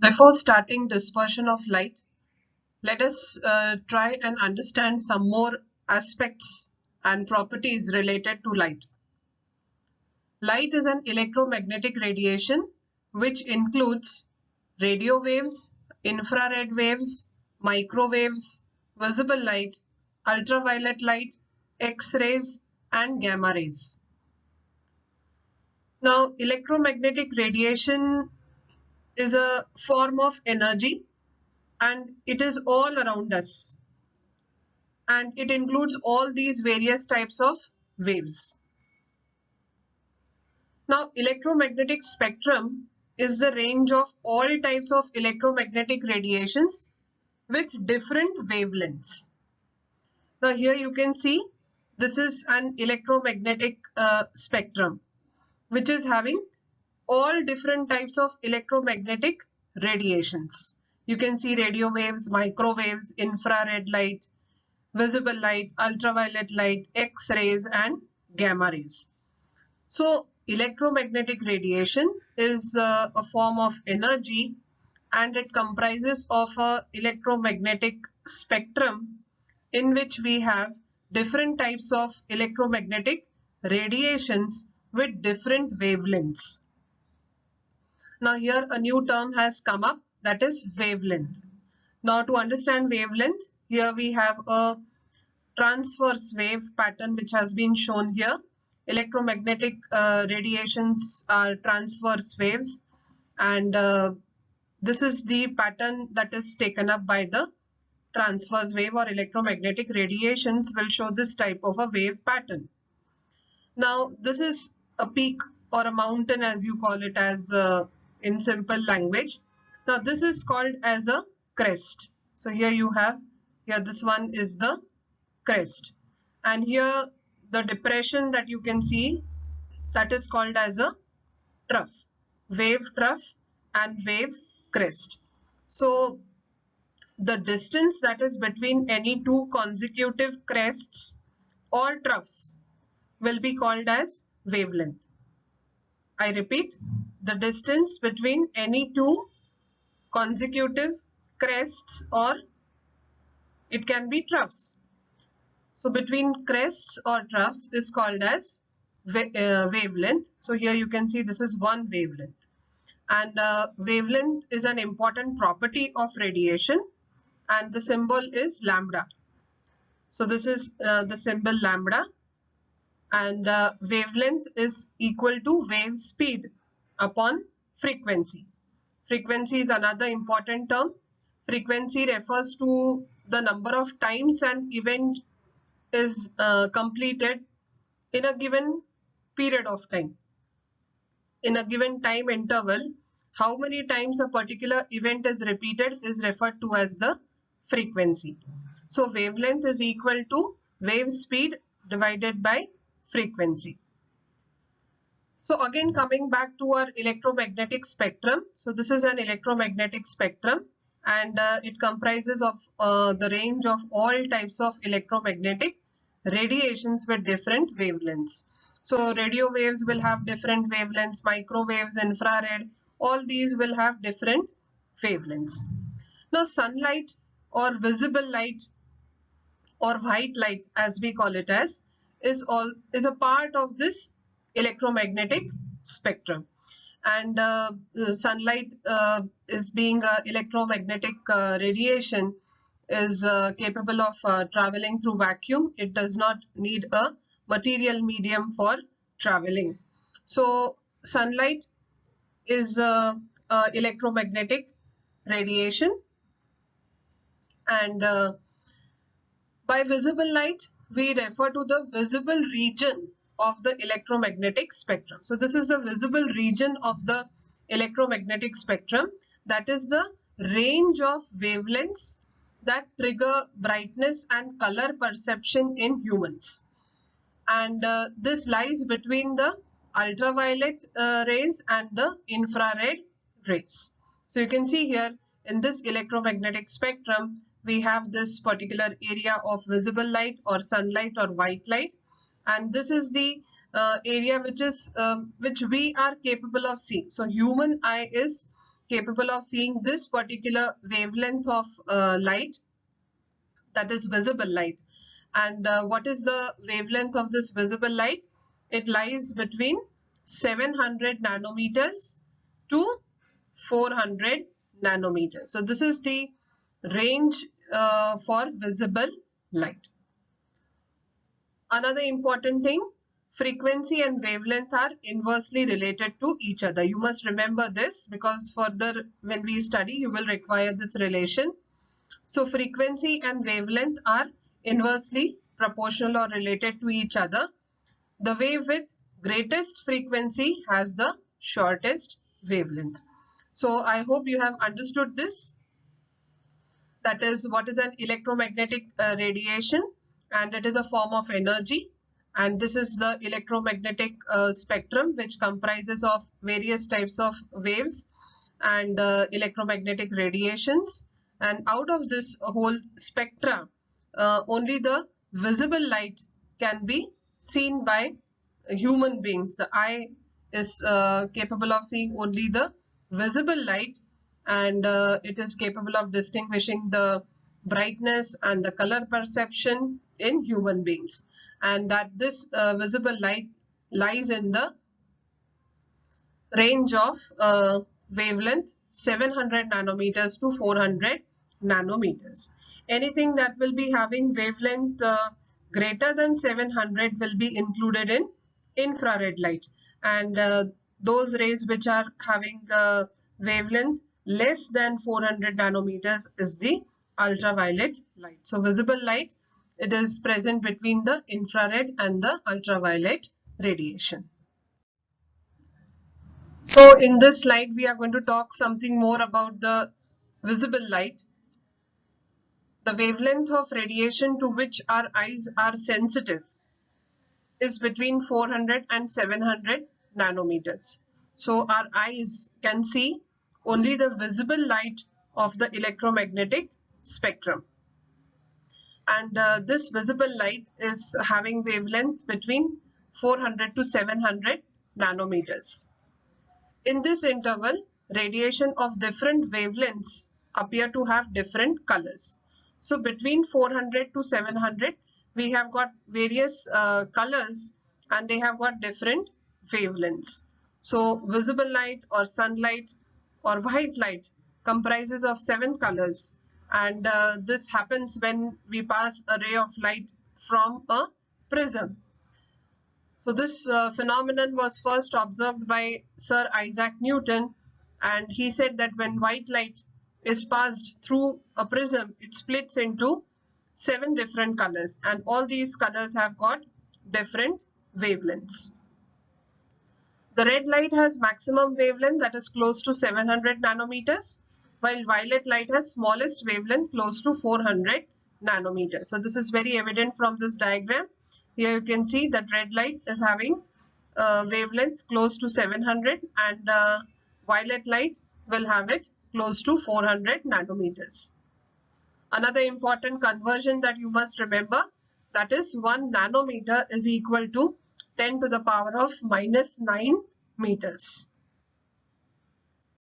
Before starting dispersion of light, let us try and understand some more aspects and properties related to light. Light is an electromagnetic radiation which includes radio waves, infrared waves, microwaves, visible light, ultraviolet light, X-rays, and gamma rays. Now, electromagnetic radiation is a form of energy and it is all around us, and it includes all these various types of waves. Now, electromagnetic spectrum is the range of all types of electromagnetic radiations with different wavelengths. Now, here you can see this is an electromagnetic spectrum which is having all different types of electromagnetic radiations. You can see radio waves, microwaves, infrared light, visible light, ultraviolet light, X-rays, and gamma rays. So electromagnetic radiation is a form of energy, and it comprises of a electromagnetic spectrum in which we have different types of electromagnetic radiations with different wavelengths. Now here a new term has come up, that is wavelength. Now to understand wavelength, here we have a transverse wave pattern which has been shown here. Electromagnetic radiations are transverse waves, and this is the pattern that is taken up by the transverse wave, or electromagnetic radiations will show this type of a wave pattern. Now this is a peak or a mountain, as you call it, as in simple language. Now this is called as a crest. So here you have, here this one is the crest, and here the depression that you can see, that is called as a trough, wave trough and wave crest. So the distance that is between any two consecutive crests or troughs will be called as wavelength. I repeat, the distance between any two consecutive crests, or it can be troughs. So between crests or troughs is called as wavelength. So here you can see this is one wavelength, and wavelength is an important property of radiation, and the symbol is lambda. So this is the symbol lambda, and wavelength is equal to wave speed upon frequency. Frequency is another important term. Frequency refers to the number of times an event is completed in a given period of time. In a given time interval, how many times a particular event is repeated is referred to as the frequency. So wavelength is equal to wave speed divided by frequency. So again, coming back to our electromagnetic spectrum. So this is an electromagnetic spectrum, and it comprises of the range of all types of electromagnetic radiations with different wavelengths. So radio waves will have different wavelengths, microwaves, infrared, all these will have different wavelengths. Now sunlight or visible light or white light, as we call it as, is a part of this electromagnetic spectrum, and sunlight is being electromagnetic radiation is capable of traveling through vacuum. It does not need a material medium for traveling. So sunlight is electromagnetic radiation, and by visible light, we refer to the visible region of the electromagnetic spectrum. So this is the visible region of the electromagnetic spectrum. That is the range of wavelengths that trigger brightness and color perception in humans. And this lies between the ultraviolet rays and the infrared rays. So you can see here in this electromagnetic spectrum, we have this particular area of visible light or sunlight or white light, and this is the area which we are capable of seeing. So human eye is capable of seeing this particular wavelength of light, that is visible light. And what is the wavelength of this visible light? It lies between 700 nanometers to 400 nanometers. So this is the range for visible light. Another important thing, frequency and wavelength are inversely related to each other. You must remember this because further when we study you will require this relation. So frequency and wavelength are inversely proportional or related to each other. The wave with greatest frequency has the shortest wavelength. So I hope you have understood this. That is what is an electromagnetic radiation, and it is a form of energy. And this is the electromagnetic spectrum, which comprises of various types of waves and electromagnetic radiations. And out of this whole spectra, only the visible light can be seen by human beings. The eye is capable of seeing only the visible light, and it is capable of distinguishing the brightness and the color perception in human beings, and that this visible light lies in the range of wavelength 700 nanometers to 400 nanometers. Anything that will be having wavelength greater than 700 will be included in infrared light, and those rays which are having wavelength less than 400 nanometers is the ultraviolet light. So visible light, it is present between the infrared and the ultraviolet radiation. So in this slide we are going to talk something more about the visible light. The wavelength of radiation to which our eyes are sensitive is between 400 and 700 nanometers. So our eyes can see only the visible light of the electromagnetic spectrum. And this visible light is having wavelength between 400 to 700 nanometers. In this interval, radiation of different wavelengths appear to have different colors. So between 400 to 700, we have got various colors, and they have got different wavelengths. So visible light or sunlight or white light comprises of 7 colors, and this happens when we pass a ray of light from a prism. So this phenomenon was first observed by Sir Isaac Newton, and he said that when white light is passed through a prism, it splits into 7 different colors, and all these colors have got different wavelengths. The red light has maximum wavelength, that is close to 700 nanometers, while violet light has smallest wavelength, close to 400 nanometers. So this is very evident from this diagram. Here you can see that red light is having wavelength close to 700, and violet light will have it close to 400 nanometers. Another important conversion that you must remember, that is 1 nanometer is equal to 10 to the power of -9 meters.